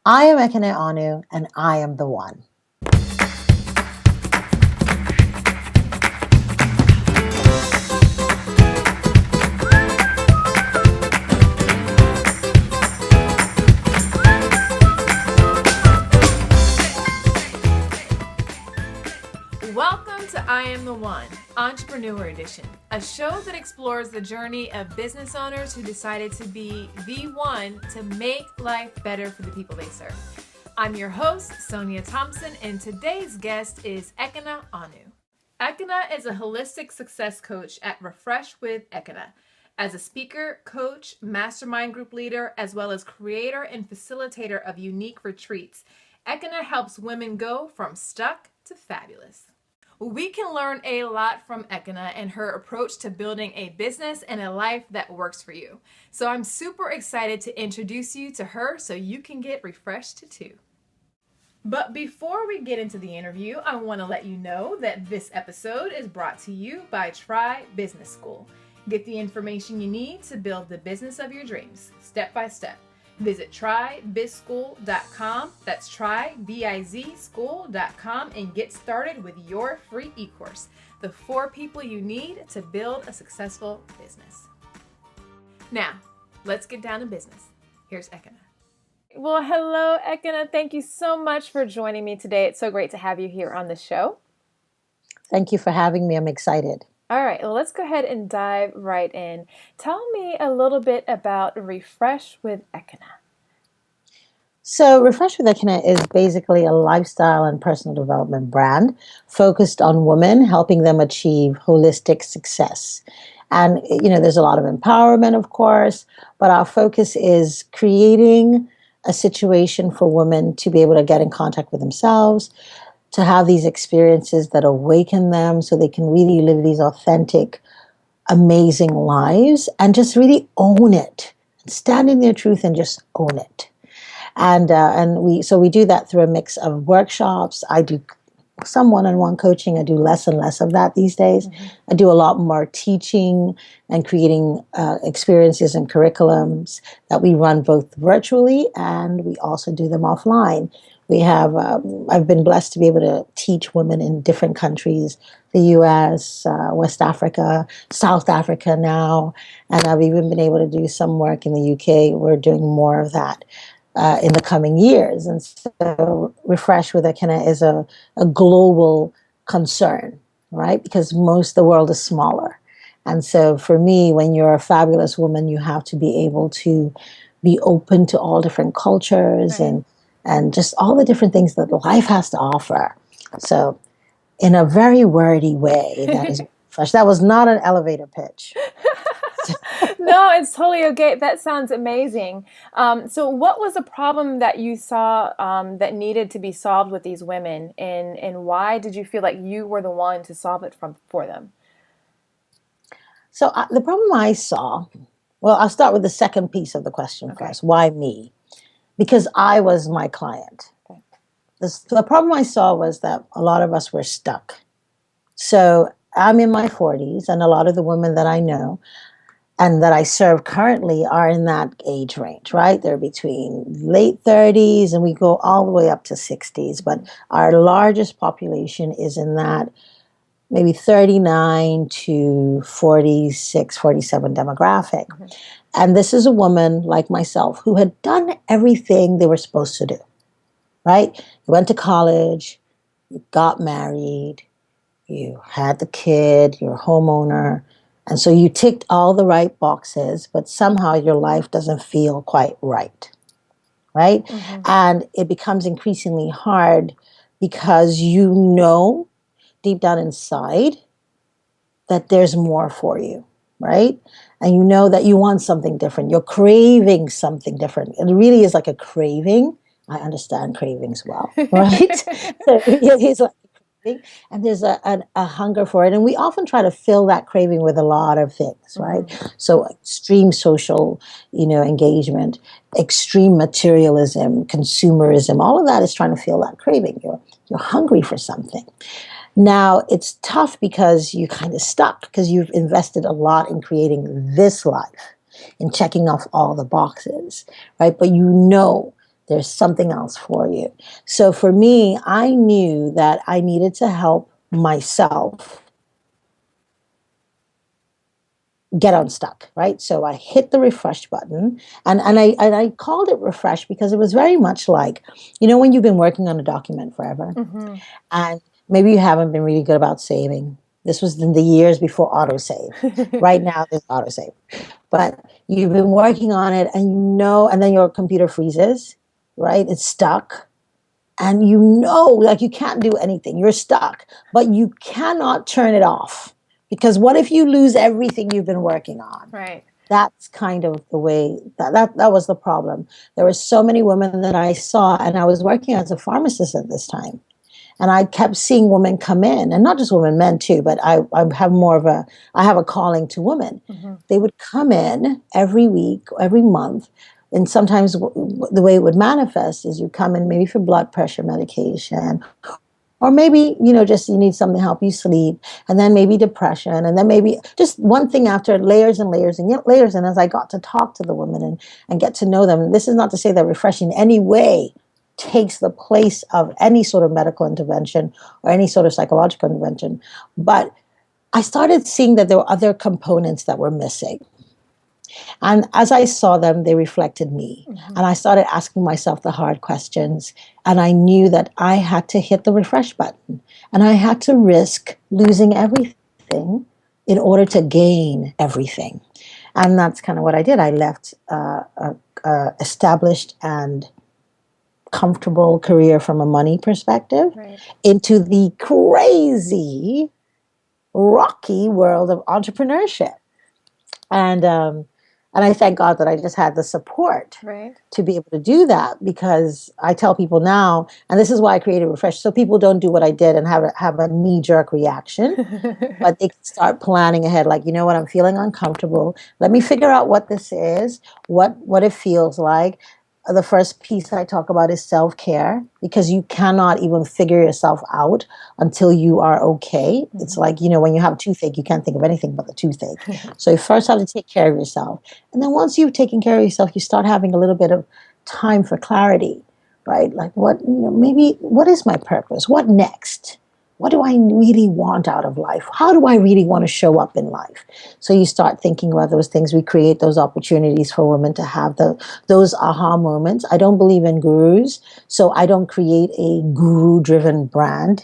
I am Ekene Onu, and I am the one. Welcome to I Am the One, Entrepreneur Edition, a show that explores the journey of business owners who decided to be the one to make life better for the people they serve. I'm your host, Sonia Thompson, and today's guest is Ekene Onu. Ekene is a holistic success coach at Refresh with Ekene. As a speaker, coach, mastermind group leader, as well as creator and facilitator of unique retreats, Ekene helps women go from stuck to fabulous. We can learn a lot from Ekene and her approach to building a business and a life that works for you. So I'm super excited to introduce you to her so you can get refreshed too. But before we get into the interview, I want to let you know that this episode is brought to you by Try Business School. Get the information you need to build the business of your dreams, step by step. Visit trybizschool.com. That's trybizschool.com and get started with your free e-course, the 4 people you need to build a successful business. Now, let's get down to business. Here's Ekene. Well, hello, Ekene. Thank you so much for joining me today. It's so great to have you here on the show. Thank you for having me. I'm excited. All right, well, let's go ahead and dive right in. Tell me a little bit about Refresh with Ekene. So Refresh with Ekene is basically a lifestyle and personal development brand focused on women, helping them achieve holistic success. And, there's a lot of empowerment, of course, but our focus is creating a situation for women to be able to get in contact with themselves, to have these experiences that awaken them so they can really live these authentic, amazing lives and just really own it, stand in their truth and just own it. And we do that through a mix of workshops. I do some one-on-one coaching. I do less and less of that these days. Mm-hmm. I do a lot more teaching and creating experiences and curriculums that we run both virtually and we also do them offline. We have, I've been blessed to be able to teach women in different countries, the US, West Africa, South Africa now, and I've even been able to do some work in the UK. We're doing more of that in the coming years. And so Refresh with Ekene is a global concern, right? Because most of the world is smaller. And so for me, when you're a fabulous woman, you have to be able to be open to all different cultures and just all the different things that life has to offer. So in a very wordy way, that is fresh. That was not an elevator pitch. No, it's totally okay. That sounds amazing. So what was the problem that you saw that needed to be solved with these women? And why did you feel like you were the one to solve it for them? So the problem I saw, well, I'll start with the second piece of the question first. Why me? Because I was my client. Okay. The problem I saw was that a lot of us were stuck. So I'm in my 40s, and a lot of the women that I know and that I serve currently are in that age range, right? They're between late 30s and we go all the way up to 60s. But our largest population is in that maybe 39 to 46, 47 demographic. Mm-hmm. And this is a woman like myself who had done everything they were supposed to do, right? You went to college, you got married, you had the kid, you're a homeowner. And so you ticked all the right boxes, but somehow your life doesn't feel quite right, right? Mm-hmm. And it becomes increasingly hard because you know deep down inside that there's more for you, right? And you know that you want something different. You're craving something different. It really is like a craving. I understand cravings well, right? So it is like a craving, and there's a hunger for it. And we often try to fill that craving with a lot of things, right? Mm-hmm. So extreme social, engagement, extreme materialism, consumerism, all of that is trying to fill that craving. You're hungry for something. Now, it's tough because you're kind of stuck because you've invested a lot in creating this life, in checking off all the boxes, right? But you know there's something else for you. So for me, I knew that I needed to help myself get unstuck, right? So I hit the refresh button, and I called it refresh because it was very much like, when you've been working on a document forever, and maybe you haven't been really good about saving. This was in the years before autosave. Right now, there's autosave. But you've been working on it, and then your computer freezes, right? It's stuck. And like you can't do anything. You're stuck, but you cannot turn it off. Because what if you lose everything you've been working on? Right. That's kind of the way that was the problem. There were so many women that I saw, and I was working as a pharmacist at this time. And I kept seeing women come in, and not just women, men too, but I have a calling to women. They would come in every week, every month, and sometimes the way it would manifest is you come in maybe for blood pressure medication, or maybe, just you need something to help you sleep, and then maybe depression, and then maybe just one thing after, layers and layers and yet layers. And as I got to talk to the women and get to know them, and this is not to say that refreshing in any way takes the place of any sort of medical intervention or any sort of psychological intervention. But I started seeing that there were other components that were missing. And as I saw them, they reflected me. And I started asking myself the hard questions. And I knew that I had to hit the refresh button. And I had to risk losing everything in order to gain everything. And that's kind of what I did. I left established and comfortable career from a money perspective into the crazy, rocky world of entrepreneurship. And I thank God that I just had the support to be able to do that, because I tell people now, and this is why I created Refresh, so people don't do what I did and have a knee-jerk reaction, but they can start planning ahead, like, you know what, I'm feeling uncomfortable. Let me figure out what this is, what it feels like. The first piece I talk about is self-care, because you cannot even figure yourself out until you are okay. It's like, when you have a toothache, you can't think of anything but the toothache. So you first have to take care of yourself. And then once you've taken care of yourself, you start having a little bit of time for clarity, right? Like maybe what is my purpose? What next? What do I really want out of life? How do I really want to show up in life? So you start thinking about those things. We create those opportunities for women to have those aha moments. I don't believe in gurus, so I don't create a guru-driven brand.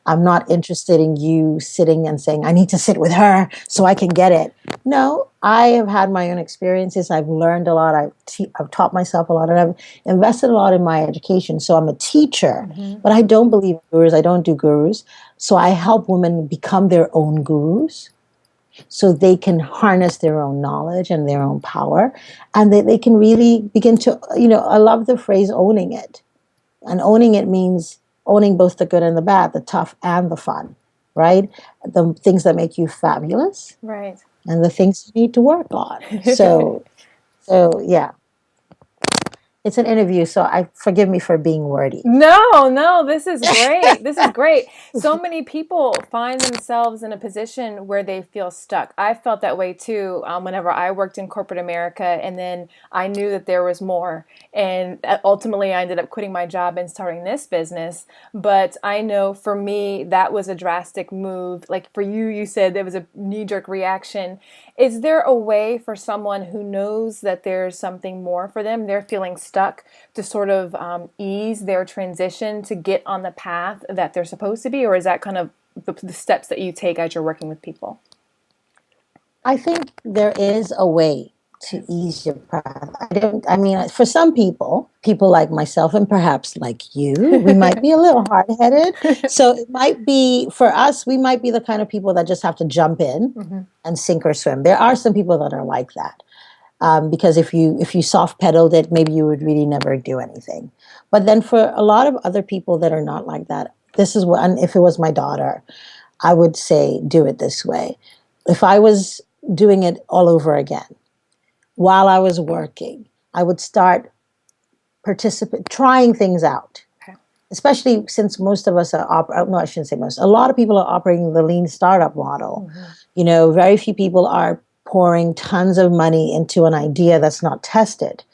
I'm not interested in you sitting and saying, I need to sit with her so I can get it. No, I have had my own experiences. I've learned a lot. I've taught myself a lot, and I've invested a lot in my education. So I'm a teacher, but I don't believe in gurus. I don't do gurus. So I help women become their own gurus so they can harness their own knowledge and their own power, and they can really begin to, I love the phrase owning it. And owning it means owning both the good and the bad, the tough and the fun, right? The things that make you fabulous, and the things you need to work on. So yeah. It's an interview, so forgive me for being wordy. No, this is great. This is great. So many people find themselves in a position where they feel stuck. I felt that way too whenever I worked in corporate America, and then I knew that there was more. And ultimately, I ended up quitting my job and starting this business. But I know for me, that was a drastic move. Like for you, you said there was a knee-jerk reaction. Is there a way for someone who knows that there's something more for them, they're feeling stuck, to sort of ease their transition to get on the path that they're supposed to be? Or is that kind of the steps that you take as you're working with people? I think there is a way to ease your path. For some people like myself and perhaps like you, we might be a little hard-headed. So it might be, for us, we might be the kind of people that just have to jump in and sink or swim. There are some people that are like that. Because if you soft pedaled it, maybe you would really never do anything. But then for a lot of other people that are not like that, this is what, and if it was my daughter, I would say, do it this way. If I was doing it all over again, while I was working, I would start trying things out. Especially since most of us are, no, I shouldn't say most, a lot of people are operating the lean startup model. Very few people are pouring tons of money into an idea that's not tested.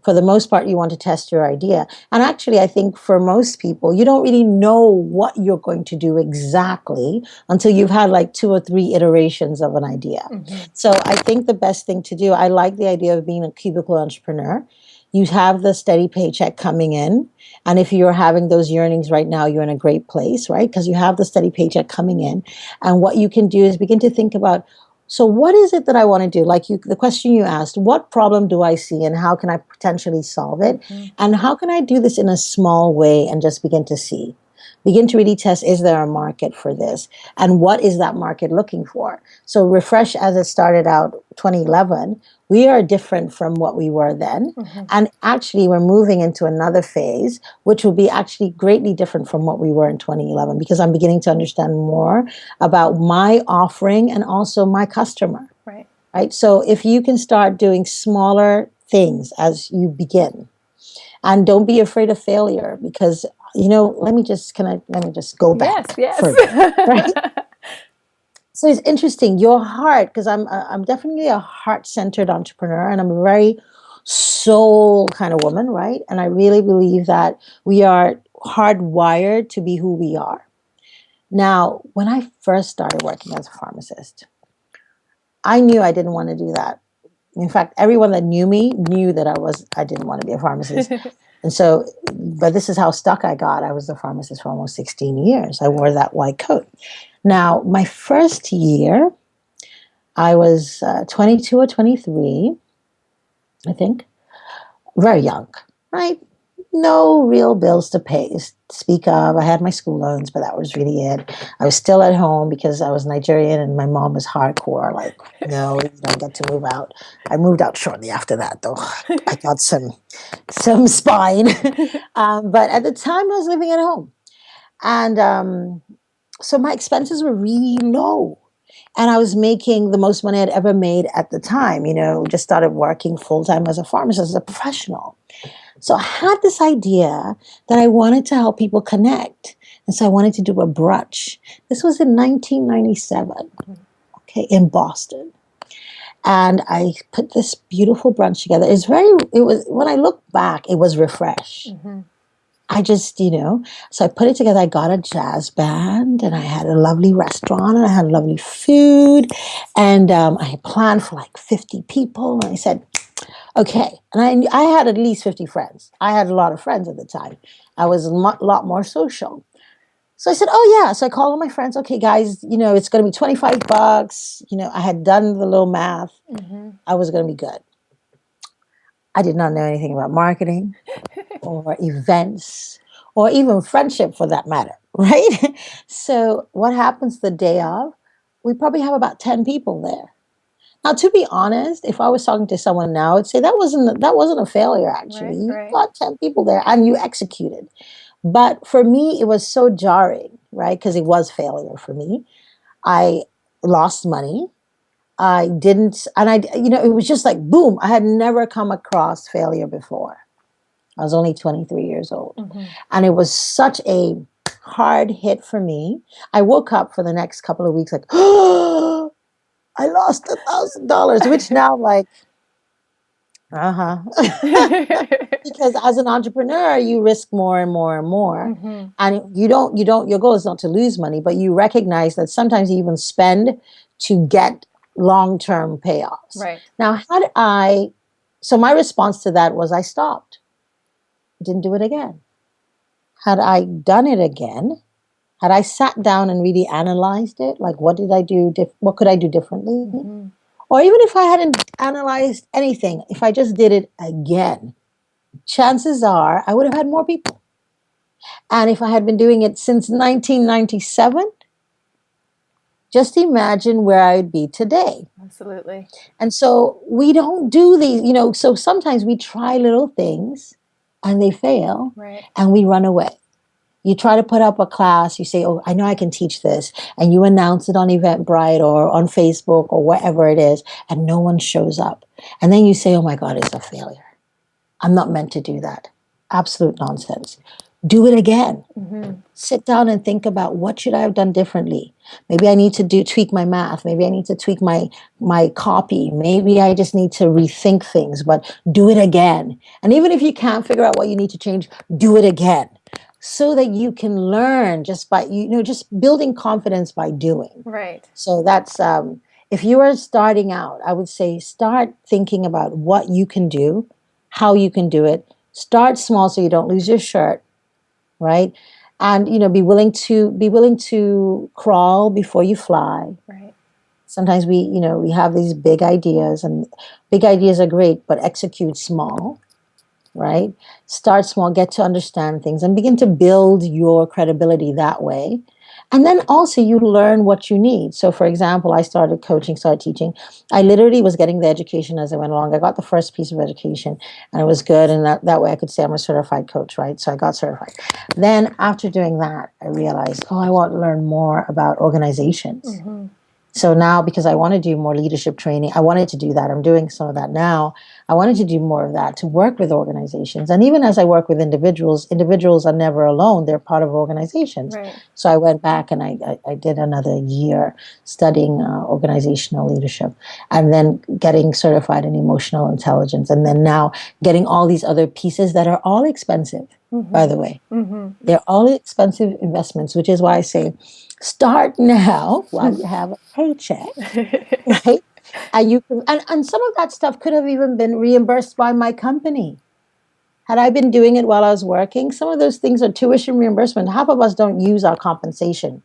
for the most part, you want to test your idea. And actually, I think for most people, you don't really know what you're going to do exactly until you've had like 2 or 3 iterations of an idea. So I think the best thing to do, I like the idea of being a cubicle entrepreneur. You have the steady paycheck coming in. And if you're having those yearnings right now, you're in a great place, right? Because you have the steady paycheck coming in. And what you can do is begin to think about, so what is it that I want to do? Like the question you asked, what problem do I see and how can I potentially solve it? And how can I do this in a small way and just begin to see? Begin to really test, is there a market for this? And what is that market looking for? So Refresh, as it started out 2011, we are different from what we were then. And actually, we're moving into another phase, which will be actually greatly different from what we were in 2011, because I'm beginning to understand more about my offering and also my customer. Right. So if you can start doing smaller things as you begin, and don't be afraid of failure, because let me just go back. Yes. Further, right? So it's interesting, your heart, because I'm definitely a heart-centered entrepreneur, and I'm a very soul kind of woman, right? And I really believe that we are hardwired to be who we are. Now, when I first started working as a pharmacist, I knew I didn't want to do that. In fact, everyone that knew me knew that I didn't want to be a pharmacist. And so, but this is how stuck I got. I was the pharmacist for almost 16 years. I wore that white coat. Now, my first year, I was 22 or 23, I think, very young, right? No real bills to pay, speak of. I had my school loans, but that was really it. I was still at home because I was Nigerian and my mom was hardcore. Like, no, you don't get to move out. I moved out shortly after that, though. I got some spine. But at the time, I was living at home. And so my expenses were really low. And I was making the most money I'd ever made at the time, just started working full-time as a pharmacist, as a professional. So I had this idea that I wanted to help people connect. And so I wanted to do a brunch. This was in 1997, okay, in Boston. And I put this beautiful brunch together. When I look back, it was Refresh. I just, so I put it together. I got a jazz band and I had a lovely restaurant and I had lovely food. And I planned for like 50 people. And I said, okay. And I had at least 50 friends. I had a lot of friends at the time. I was a lot more social. So I said, oh yeah. So I called all my friends. Okay, guys, it's going to be $25. I had done the little math. I was going to be good. I did not know anything about marketing or events or even friendship for that matter, right? So what happens the day of? We probably have about 10 people there. Now, to be honest, if I was talking to someone now, I'd say that wasn't a failure, actually. Right. You got 10 people there and you executed. But for me, it was so jarring, right? Because it was failure for me. I lost money. I didn't, and it was just like, boom, I had never come across failure before. I was only 23 years old. And it was such a hard hit for me. I woke up for the next couple of weeks like, oh, I lost $1,000, which now like, because as an entrepreneur, you risk more and more and more. And your goal is not to lose money, but you recognize that sometimes you even spend to get long-term payoffs. Right. Now, so my response to that was I stopped. Didn't do it again. Had I done it again, had I sat down and really analyzed it, like what did I do, what could I do differently? Or even if I hadn't analyzed anything, if I just did it again, chances are I would have had more people. And if I had been doing it since 1997, just imagine where I'd be today. Absolutely. And so we don't do these, so sometimes we try little things and they fail, right, and we run away. You try to put up a class, you say, oh, I know I can teach this, and you announce it on Eventbrite or on Facebook or wherever it is, and no one shows up. And then you say, oh my God, it's a failure. I'm not meant to do that. Absolute nonsense. Do it again. sit down and think about what should I have done differently. Maybe I need to tweak my math. Maybe I need to tweak my copy. Maybe I just need to rethink things, but do it again. And even if you can't figure out what you need to change, do it again, so that you can learn just by just building confidence by doing. Right. So that's if you are starting out, I would say start thinking about what you can do, how you can do it. Start small so you don't lose your shirt, right? And be willing to crawl before you fly. Right. Sometimes we have these big ideas, and big ideas are great, but execute small, right? Start small, get to understand things, and begin to build your credibility that way. And then also you learn what you need. So for example, I started coaching, started teaching. I literally was getting the education as I went along. I got the first piece of education and it was good. And that way I could say I'm a certified coach, right? So I got certified. Then after doing that, I realized, I want to learn more about organizations. Mm-hmm. So now, because I want to do more leadership training, I wanted to do that. I'm doing some of that now. I wanted to do more of that, to work with organizations. And even as I work with individuals are never alone. They're part of organizations. Right. So I went back and I did another year studying organizational leadership, and then getting certified in emotional intelligence. And then now getting all these other pieces that are all expensive, by the way. Mm-hmm. They're all expensive investments, which is why I say, start now while you have a paycheck, right? And you can, and some of that stuff could have even been reimbursed by my company. Had I been doing it while I was working, some of those things are tuition reimbursement. Half of us don't use our compensation.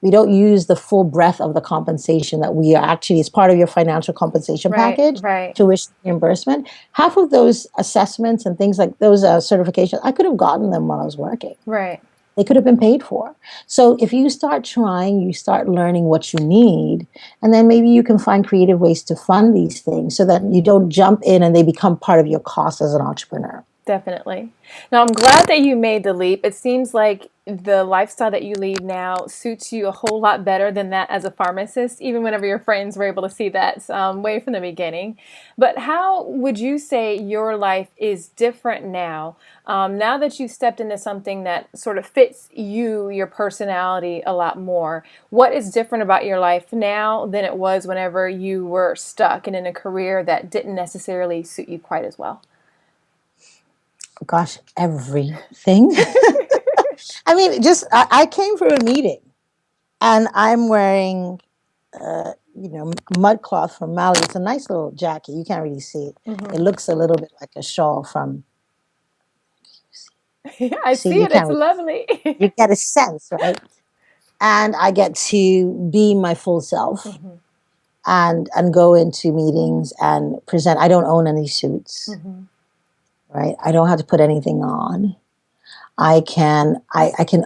We don't use the full breadth of the compensation that we are actually, as part of your financial compensation package, right. tuition reimbursement. Half of those assessments and things like those certifications, I could have gotten them while I was working. Right. They could have been paid for. So if you start trying, you start learning what you need, and then maybe you can find creative ways to fund these things so that you don't jump in and they become part of your cost as an entrepreneur. Definitely. Now, I'm glad that you made the leap. It seems like the lifestyle that you lead now suits you a whole lot better than that as a pharmacist, even whenever your friends were able to see that way from the beginning. But how would you say your life is different now, now that you've stepped into something that sort of fits you, your personality a lot more? What is different about your life now than it was whenever you were stuck and in a career that didn't necessarily suit you quite as well? Gosh, everything. I mean, I came for a meeting and I'm wearing, mud cloth from Mali. It's a nice little jacket. You can't really see it. Mm-hmm. It looks a little bit like a shawl from. I see it. It's lovely. You get a sense, right? And I get to be my full self. Mm-hmm. and go into meetings and present. I don't own any suits. Mm-hmm. Right? I don't have to put anything on. I can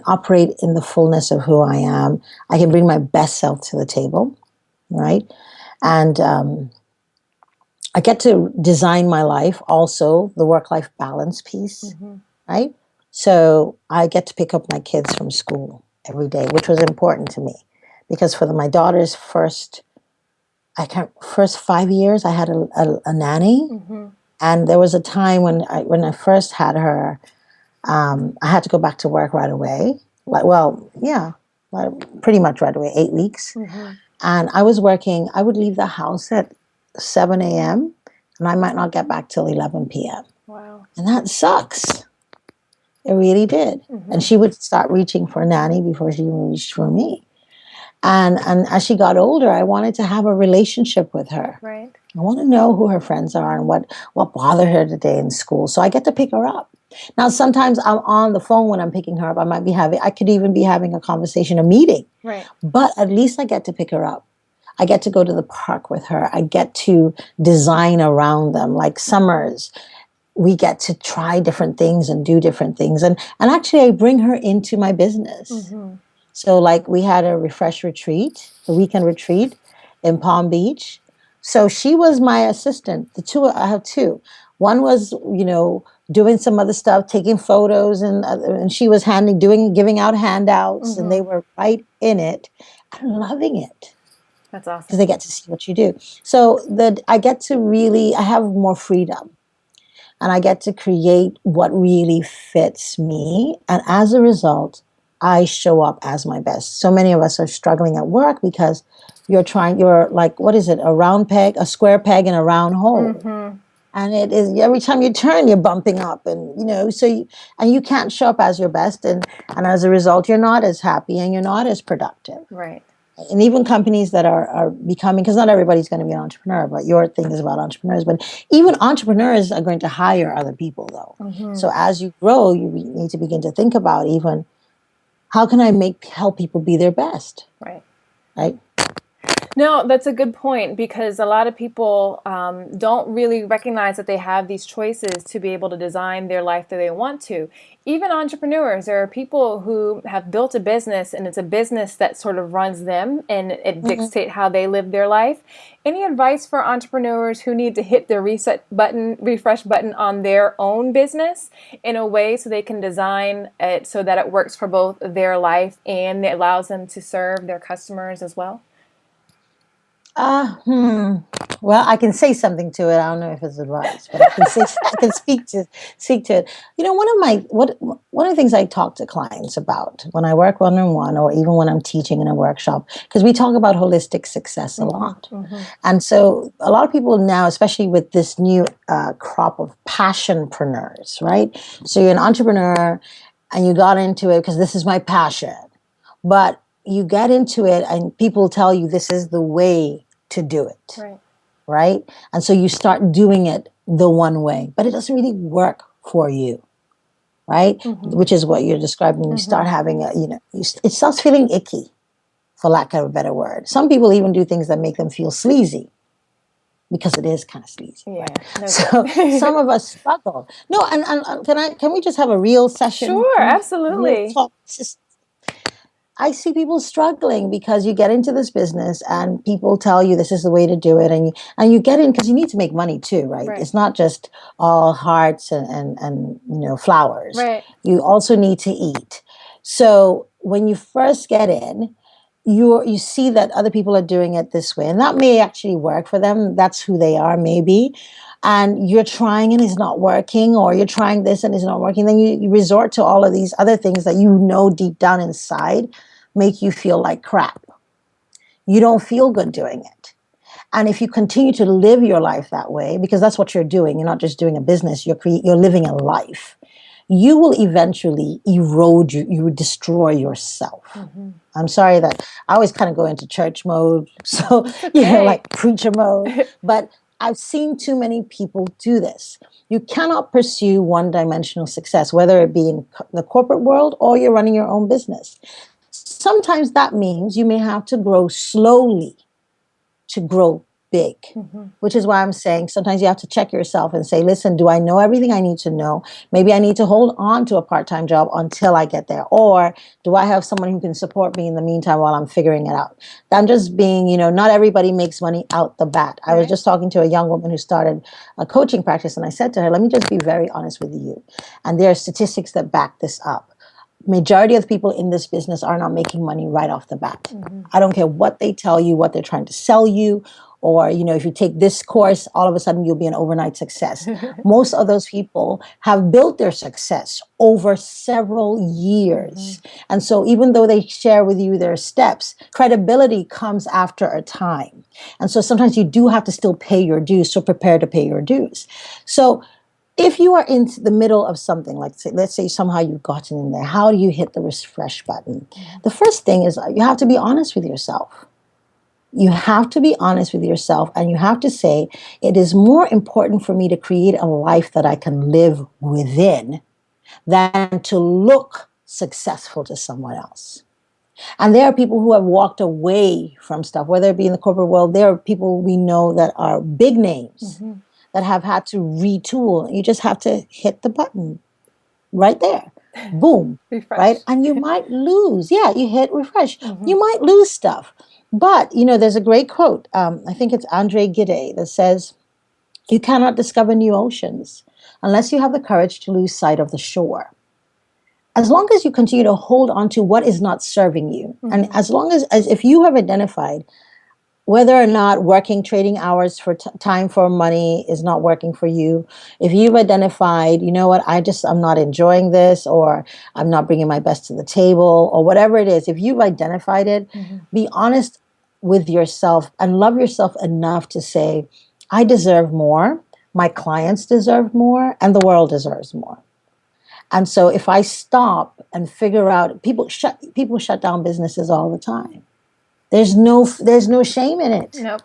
operate in the fullness of who I am. I can bring my best self to the table, right? And I get to design my life, also the work-life balance piece, Mm-hmm. right? So I get to pick up my kids from school every day, which was important to me because for my daughter's first 5 years, I had a nanny. Mm-hmm. And there was a time when I first had her, I had to go back to work right away. Pretty much right away, 8 weeks. Mm-hmm. And I was working, I would leave the house at 7 a.m. and I might not get back till 11 p.m. Wow. And that sucks. It really did. Mm-hmm. And she would start reaching for a nanny before she even reached for me. And as she got older, I wanted to have a relationship with her. Right. I want to know who her friends are and what bothered her today in school. So I get to pick her up. Now, sometimes I'm on the phone when I'm picking her up. I could even be having a conversation, a meeting. Right. But at least I get to pick her up. I get to go to the park with her. I get to design around them. Like summers, we get to try different things and do different things. And actually, I bring her into my business. Mm-hmm. So like we had a refresh retreat, a weekend retreat in Palm Beach. So she was my assistant. I have two. One was, doing some other stuff, taking photos, and she was giving out handouts, Mm-hmm. and they were right in it and loving it. That's awesome. Because they get to see what you do. So I have more freedom. And I get to create what really fits me. And as a result, I show up as my best. So many of us are struggling at work because you're like, what is it? A square peg in a round hole. And it is every time you turn, you're bumping up, and and you can't show up as your best, and as a result, you're not as happy and you're not as productive. Right. And even companies that are becoming, because not everybody's going to be an entrepreneur, but your thing is about entrepreneurs. But even entrepreneurs are going to hire other people, though. So as you grow, you need to begin to think about even how can I help people be their best, Right. right? No, that's a good point, because a lot of people don't really recognize that they have these choices to be able to design their life that they want to. Even entrepreneurs, there are people who have built a business, and it's a business that sort of runs them, and it dictates how they live their life. Any advice for entrepreneurs who need to hit the refresh button on their own business in a way so they can design it so that it works for both their life and it allows them to serve their customers as well? Well, I can say something to it. I don't know if it's advice, but I can speak to it. One of the things I talk to clients about when I work one-on-one, or even when I'm teaching in a workshop, because we talk about holistic success a lot. And so a lot of people now, especially with this new crop of passionpreneurs, right? So you're an entrepreneur and you got into it because this is my passion, but you get into it and people tell you this is the way to do it. Right? And so you start doing it the one way, but it doesn't really work for you. Right? Which is what you're describing. You start having it starts feeling icky, for lack of a better word. Some people even do things that make them feel sleazy, because it is kind of sleazy. Yeah. Right? So some of us struggle. No, and can we just have a real session? Sure, absolutely. Real talk. I see people struggling because you get into this business and people tell you this is the way to do it, and you get in because you need to make money too, right? It's not just all hearts and flowers. Right. You also need to eat. So when you first get in, you see that other people are doing it this way, and that may actually work for them. That's who they are, maybe. And you're trying and it's not working, or you're trying this and it's not working. Then you resort to all of these other things that deep down inside make you feel like crap. You don't feel good doing it. And if you continue to live your life that way, because that's what you're doing, you're not just doing a business, you're living a life, you will eventually erode you destroy yourself. I'm sorry that I always kind of go into church mode, so like preacher mode, but I've seen too many people do this. You cannot pursue one-dimensional success, whether it be in the corporate world or you're running your own business. Sometimes that means you may have to grow slowly to grow big, which is why I'm saying sometimes you have to check yourself and say, listen, do I know everything I need to know? Maybe I need to hold on to a part-time job until I get there. Or do I have someone who can support me in the meantime while I'm figuring it out? I'm just being, not everybody makes money out the bat. I was just talking to a young woman who started a coaching practice, and I said to her, let me just be very honest with you. And there are statistics that back this up. Majority of the people in this business are not making money right off the bat. I don't care what they tell you, what they're trying to sell you, or, if you take this course, all of a sudden you'll be an overnight success. Most of those people have built their success over several years. And so even though they share with you their steps, credibility comes after a time. And so sometimes you do have to still pay your dues, so prepare to pay your dues. So if you are in the middle of something, like let's say somehow you've gotten in there, how do you hit the refresh button? The first thing is you have to be honest with yourself. You have to be honest with yourself, and you have to say, it is more important for me to create a life that I can live within than to look successful to someone else. And there are people who have walked away from stuff, whether it be in the corporate world. There are people we know that are big names that have had to retool. You just have to hit the button right there. Boom. Refresh. Right? And you might lose. Yeah, you hit refresh. You might lose stuff. But, there's a great quote. I think it's Andre Gide that says, you cannot discover new oceans unless you have the courage to lose sight of the shore. As long as you continue to hold on to what is not serving you, and as long as if you have identified whether or not working trading hours for time for money is not working for you, if you've identified, you know what, I'm not enjoying this, or I'm not bringing my best to the table, or whatever it is, if you've identified it, be honest with yourself and love yourself enough to say, I deserve more, my clients deserve more, and the world deserves more. And so if I stop and figure out, people shut down businesses all the time. There's no shame in it. Nope.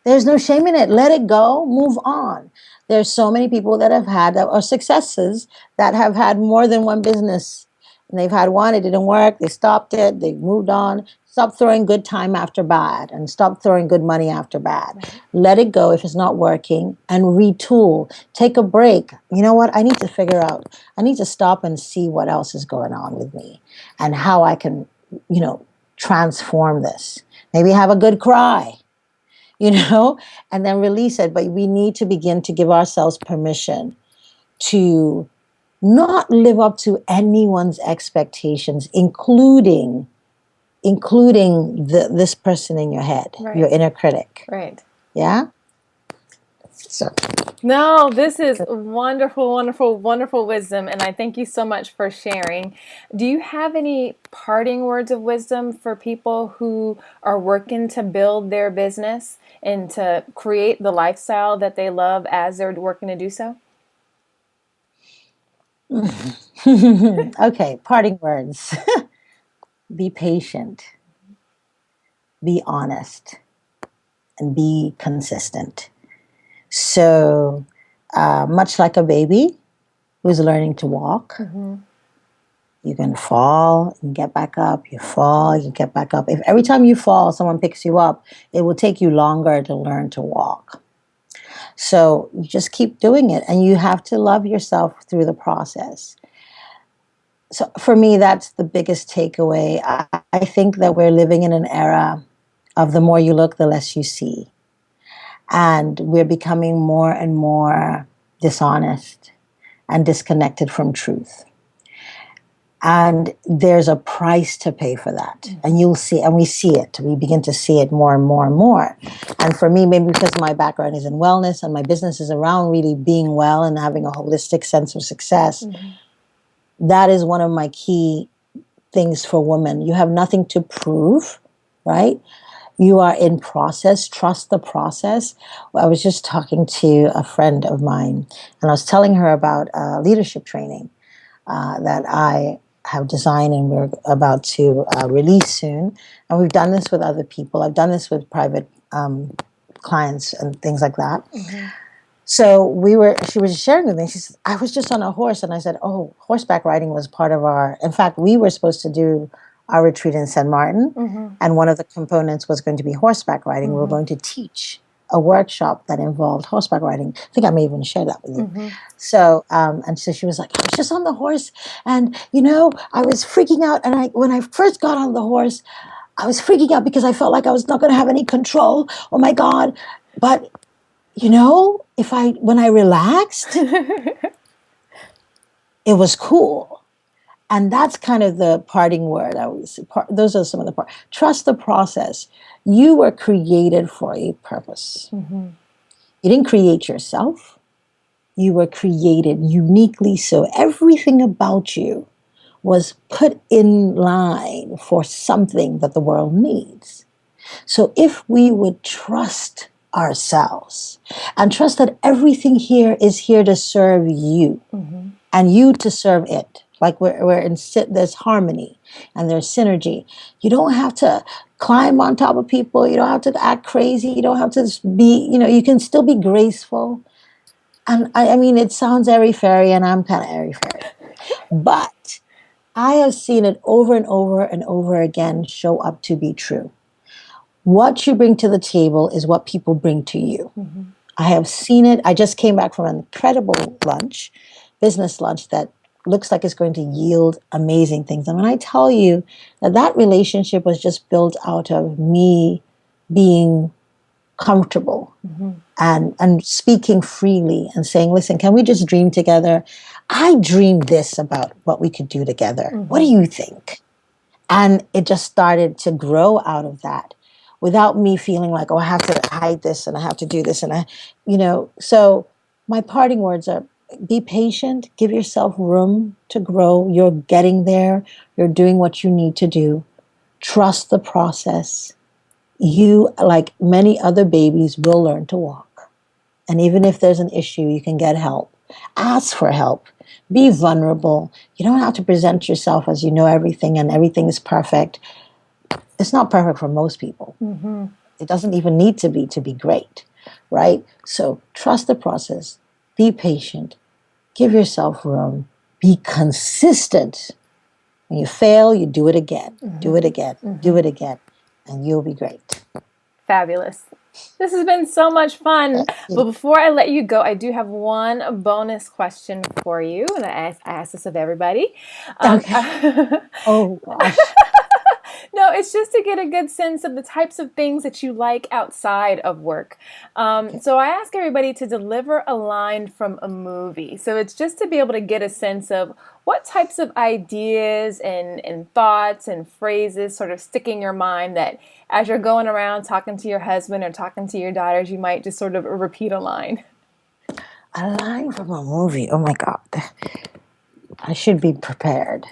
There's no shame in it. Let it go. Move on. There's so many people that are successes, that have had more than one business. And they've had one, it didn't work. They stopped it. They've moved on. Stop throwing good time after bad, and stop throwing good money after bad. Right. Let it go if it's not working, and retool. Take a break. You know what? I need to stop and see what else is going on with me and how I can, transform this. Maybe have a good cry, and then release it. But we need to begin to give ourselves permission to not live up to anyone's expectations, including this person in your head, right. Your inner critic. Right. Yeah? So. No, this is wonderful, wonderful, wonderful wisdom, and I thank you so much for sharing. Do you have any parting words of wisdom for people who are working to build their business and to create the lifestyle that they love as they're working to do so? Okay, parting words. Be patient, be honest, and be consistent. So, much like a baby who's learning to walk, you can fall, you get back up, you fall, you get back up. If every time you fall, someone picks you up, it will take you longer to learn to walk. So you just keep doing it, and you have to love yourself through the process. So for me, that's the biggest takeaway. I think that we're living in an era of the more you look, the less you see. And we're becoming more and more dishonest and disconnected from truth. And there's a price to pay for that. And you'll see, and we see it. We begin to see it more and more and more. And for me, maybe because my background is in wellness and my business is around really being well and having a holistic sense of success, that is one of my key things for women. You have nothing to prove, right? You are in process. Trust the process. I was just talking to a friend of mine, and I was telling her about leadership training that I have designed and we're about to release soon. And we've done this with other people. I've done this with private clients and things like that. So she was sharing with me, she said, I was just on a horse. And I said, oh, horseback riding was part of in fact, we were supposed to do our retreat in St. Martin. And one of the components was going to be horseback riding. We were going to teach a workshop that involved horseback riding. I think I may even share that with you. So, and so she was like, I was just on the horse, and I was freaking out. And when I first got on the horse, I was freaking out because I felt like I was not going to have any control. Oh my God. But when I relaxed, it was cool. And that's kind of the parting word. Those are some of the parts. Trust the process. You were created for a purpose. You didn't create yourself. You were created uniquely. So everything about you was put in line for something that the world needs. So if we would trust ourselves and trust that everything here is here to serve you and you to serve it. Like there's harmony and there's synergy. You don't have to climb on top of people. You don't have to act crazy. You don't have to be, you can still be graceful. And I mean, it sounds airy-fairy, and I'm kind of airy-fairy. But I have seen it over and over and over again show up to be true. What you bring to the table is what people bring to you. I have seen it. I just came back from an incredible lunch, business lunch, that looks like it's going to yield amazing things. And when I tell you that relationship was just built out of me being comfortable and speaking freely and saying, listen, can we just dream together? I dreamed this about what we could do together. What do you think? And it just started to grow out of that. without me feeling like, oh, I have to hide this and I have to do this. And so my parting words are, be patient, give yourself room to grow. You're getting there. You're doing what you need to do. Trust the process. You, like many other babies, will learn to walk. And even if there's an issue, you can get help. Ask for help. Be vulnerable. You don't have to present yourself as you know everything and everything is perfect. It's not perfect for most people. Mm-hmm. It doesn't even need to be great, right? So trust the process. Be patient. Give yourself room. Be consistent. When you fail, you do it again. Mm-hmm. Do it again. Mm-hmm. Do it again. And you'll be great. Fabulous. This has been so much fun. But before I let you go, I do have one bonus question for you. And I ask this of everybody. Okay. Oh, gosh. No, it's just to get a good sense of the types of things that you like outside of work. So I ask everybody to deliver a line from a movie. So it's just to be able to get a sense of what types of ideas and thoughts and phrases sort of stick in your mind that as you're going around talking to your husband or talking to your daughters, you might just sort of repeat a line. A line from a movie. Oh, my God. I should be prepared.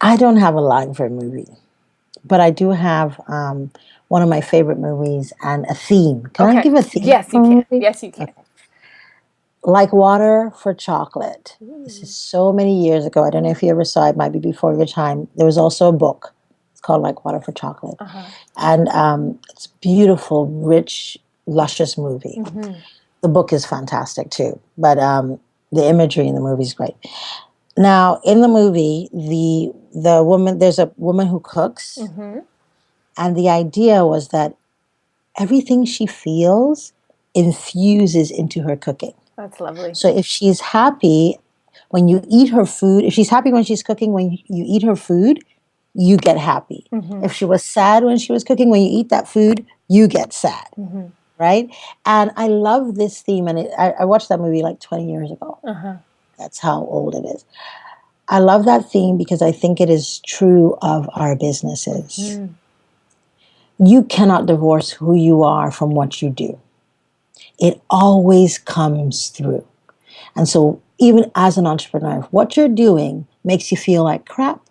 I don't have a line for a movie, but I do have one of my favorite movies and a theme. Can I give a theme? Yes, you can. Yes, you can. Okay. Like Water for Chocolate. This is so many years ago. I don't know if you ever saw it. It might be before your time. There was also a book. It's called Like Water for Chocolate. And it's a beautiful, rich, luscious movie. Mm-hmm. The book is fantastic too, but the imagery in the movie is great. Now, in the movie, the woman, there's a woman who cooks, mm-hmm. and the idea was that everything she feels infuses into her cooking. That's lovely. So if she's happy when you eat her food, if she's happy when she's cooking, when you eat her food, you get happy. Mm-hmm. If she was sad when she was cooking, when you eat that food, you get sad. Mm-hmm. Right? And I love this theme, and I watched that movie like 20 years ago. Uh-huh. That's how old it is. I love that theme because I think it is true of our businesses. Mm-hmm. You cannot divorce who you are from what you do. It always comes through. And so even as an entrepreneur, if what you're doing makes you feel like crap,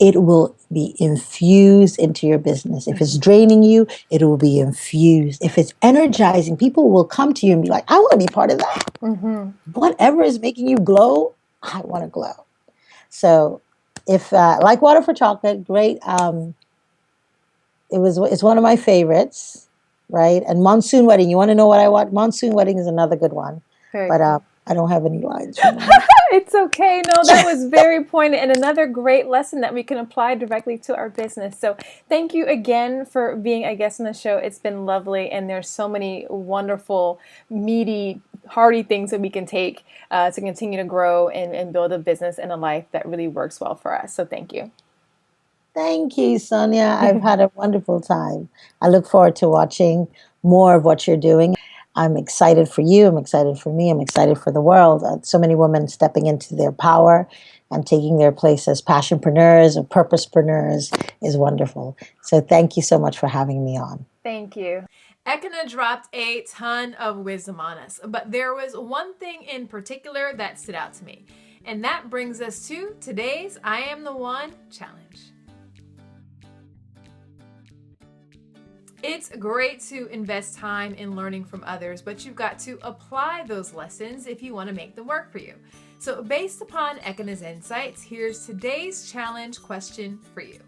it will be infused into your business. If it's draining you, it will be infused. If it's energizing, people will come to you and be like, I want to be part of that. Mm-hmm. Whatever is making you glow, I want to glow. So if, like Water for Chocolate, great. It's one of my favorites, right? And Monsoon Wedding, you want to know what I want? Monsoon Wedding is another good one. Very but cool. I don't have any lines from that. It's okay. No, that was very pointed and another great lesson that we can apply directly to our business. So thank you again for being a guest on the show. It's been lovely, and there's so many wonderful, meaty, hearty things that we can take to continue to grow and build a business and a life that really works well for us. So thank you. Thank you, Sonia. I've had a wonderful time. I look forward to watching more of what you're doing. I'm excited for you. I'm excited for me. I'm excited for the world. So many women stepping into their power and taking their place as passionpreneurs or purposepreneurs is wonderful. So thank you so much for having me on. Thank you. Ekene dropped a ton of wisdom on us, but there was one thing in particular that stood out to me. And that brings us to today's I Am the One challenge. It's great to invest time in learning from others, but you've got to apply those lessons if you want to make them work for you. So based upon Ekene's insights, here's today's challenge question for you.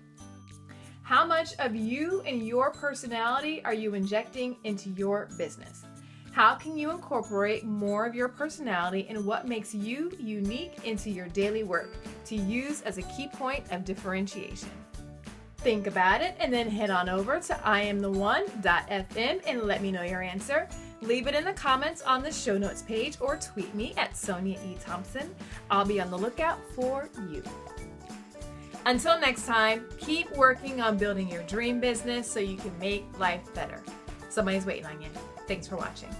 How much of you and your personality are you injecting into your business? How can you incorporate more of your personality and what makes you unique into your daily work to use as a key point of differentiation? Think about it and then head on over to iamtheone.fm and let me know your answer. Leave it in the comments on the show notes page or tweet me at Sonia E. Thompson. I'll be on the lookout for you. Until next time, keep working on building your dream business so you can make life better. Somebody's waiting on you. Thanks for watching.